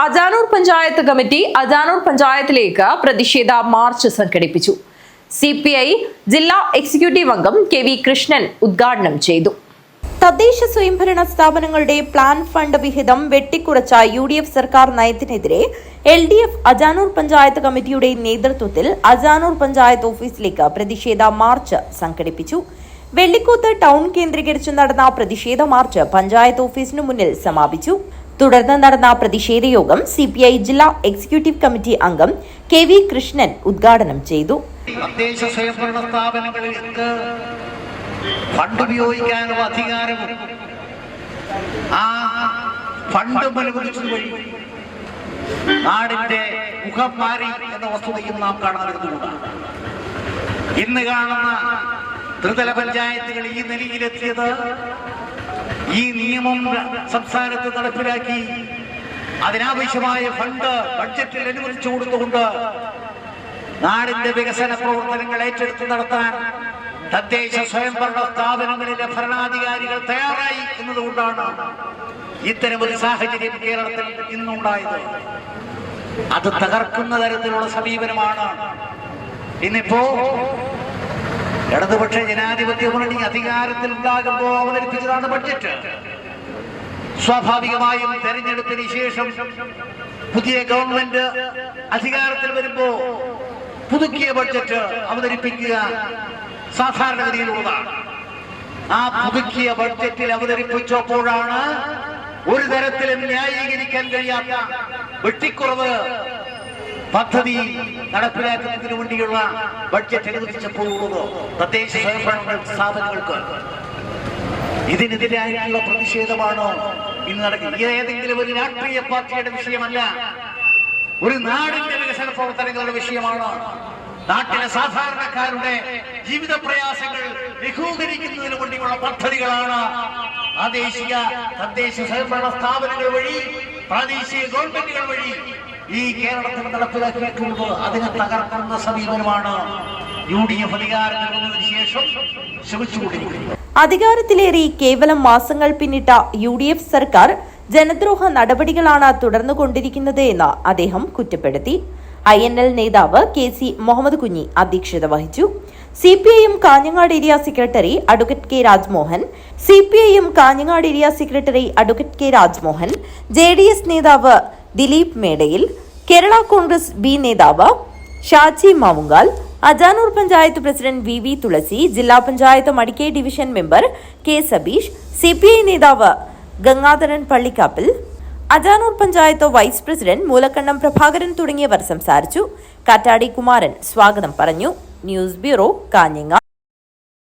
Ajanur panchayat committee Ajanur പഞ്ചായത്തിലേക്ക് പ്രതിഷേധ March സംഘടിപ്പിച്ചു. CPI ജില്ലാ എക്സിക്യൂട്ടീവ് അംഗം KV കൃഷ്ണൻ ഉദ്ഘാടനം ചെയ്തു. തദ്ദേശ സ്വയംഭരണ സ്ഥാപനങ്ങളുടെ പ്ലാൻ ഫണ്ട് വിഹിതം വെട്ടിക്കുറച്ച UDF സർക്കാർ നയത്തിനെതിരെ LDF അജാനൂർ പഞ്ചായത്ത് കമ്മിറ്റിയുടെ നേതൃത്വത്തിൽ അജാനൂർ പഞ്ചായത്ത് ഓഫീസിലേക്ക് പ്രതിഷേധ മാർച്ച് സംഘടിപ്പിച്ചു. വെള്ളിക്കോത്ത് ടൗൺ കേന്ദ്രീകരിച്ച് നടന്ന പ്രതിഷേധ മാർച്ച് പഞ്ചായത്ത് ഓഫീസിനു മുന്നിൽ സമാപിച്ചു. തുടർന്ന് നടന്ന പ്രതിഷേധ യോഗം CPI ജില്ലാ എക്സിക്യൂട്ടീവ് കമ്മിറ്റി അംഗം KV കൃഷ്ണൻ ഉദ്ഘാടനം ചെയ്തു. തദ്ദേശ സ്വയംഭരണ സ്ഥാപനങ്ങൾക്ക് ഫണ്ട് ഉപയോഗിക്കാനുള്ള അധികാരവും ആ ഫണ്ട് അനുവദിച്ചത് വഴി നാടിന്റെ മുഖം മാറി എന്ന വസ്തുതയും നാം കാണാറുണ്ട്. ഇന്ന് കാണുന്ന ത്രിതല പഞ്ചായത്തുകൾ ഈ നിലയിലെത്തിയത് ഈ നിയമം സംസ്ഥാനത്ത് നടപ്പിലാക്കി അതിനാവശ്യമായ ഫണ്ട് ബഡ്ജറ്റിൽ അനുവദിച്ചു കൊടുത്തുകൊണ്ട് നാടിന്റെ വികസന പ്രവർത്തനങ്ങൾ ഏറ്റെടുത്ത് നടത്താൻ തദ്ദേശ സ്വയംഭരണ സ്ഥാപനങ്ങളിലെ ഭരണാധികാരികൾ തയ്യാറായി എന്നതുകൊണ്ടാണ് ഇത്തരമൊരു സാഹചര്യം കേരളത്തിൽ ഇന്നുണ്ടായത്. അത് തകർക്കുന്ന തരത്തിലുള്ള സമീപനമാണ് ഇന്നിപ്പോ ഇടതുപക്ഷ ജനാധിപത്യ മുന്നണി അധികാരത്തിൽ ഉണ്ടാകുമ്പോൾ അവതരിപ്പിച്ചതാണ് ബഡ്ജറ്റ്. സ്വാഭാവികമായും തെരഞ്ഞെടുപ്പിന് ശേഷം പുതിയ ഗവൺമെന്റ് അധികാരത്തിൽ വരുമ്പോ പുതുക്കിയ ബഡ്ജറ്റ് അവതരിപ്പിക്കുക സാധാരണഗതിയിലുള്ളതാണ്. ആ പുതുക്കിയ ബഡ്ജറ്റിൽ അവതരിപ്പിച്ചപ്പോഴാണ് ഒരു തരത്തിലും ന്യായീകരിക്കാൻ കഴിയാത്ത വെട്ടിക്കുറവ് പദ്ധതി നടപ്പിലാക്കുന്നതിന് വേണ്ടിയുള്ള ബഡ്ജറ്റ് അനുവദിച്ചപ്പോഴുള്ളത് തദ്ദേശ സ്വയംഭരണ സ്ഥാപനങ്ങൾക്ക്. ഇതിനെതിരായിട്ടുള്ള പ്രതിഷേധമാണ് ഇന്ന് നടക്കുന്നത്. ഏതെങ്കിലും ഒരു രാഷ്ട്രീയ പാർട്ടിയുടെ വിഷയമല്ല, ഒരു നാടിന്റെ വികസന പ്രവർത്തനങ്ങളുടെ വിഷയമാണ്. നാട്ടിലെ സാധാരണക്കാരുടെ ജീവിത പ്രയാസങ്ങൾ ലഘൂകരിക്കുന്നതിന് വേണ്ടിയുള്ള പദ്ധതികളാണ് തദ്ദേശ സ്വയംഭരണ സ്ഥാപനങ്ങൾ വഴി പ്രാദേശിക ഗവൺമെന്റുകൾ വഴി ഈ കേരളത്തിൽ നടപ്പിലാക്കിയിട്ടുള്ളത്. അതിനെ തകർക്കുന്ന സമീപനമാണ് UDF അധികാരത്തിൽ വന്നതിന് ശേഷം ശ്രമിച്ചുകൊണ്ടിരിക്കുന്നത്. അധികാരത്തിലേറി കേവലം മാസങ്ങൾ പിന്നിട്ട UDF സർക്കാർ ജനദ്രോഹ നടപടികളാണ് തുടർന്നുകൊണ്ടിരിക്കുന്നത് എന്ന് അദ്ദേഹം കുറ്റപ്പെടുത്തി. INL നേതാവ് KC മുഹമ്മദ് കുഞ്ഞി അധ്യക്ഷത വഹിച്ചു. CPIM Kanhangad area secretary advocate K Rajmohan, CPIM Kanhangad area secretary advocate K Rajmohan, JDS നേതാവ് ദിലീപ് മേടയിൽ, കേരള കോൺഗ്രസ് B നേതാവ് ഷാജി മാവുങ്കാൽ, അജാനൂർ പഞ്ചായത്ത് പ്രസിഡന്റ് VV തുളസി, ജില്ലാ panchayat Madikai division member K Sabeesh, CPI നേതാവ് ഗംഗാധരൻ പള്ളിക്കാപ്പിൽ, അജാനൂർ പഞ്ചായത്ത് വൈസ് പ്രസിഡന്റ് മൂലക്കണ്ണം പ്രഭാകരൻ തുടങ്ങിയവർ സംസാരിച്ചു. കാറ്റാടി കുമാരൻ സ്വാഗതം പറഞ്ഞു. News bureau, Kanhangad.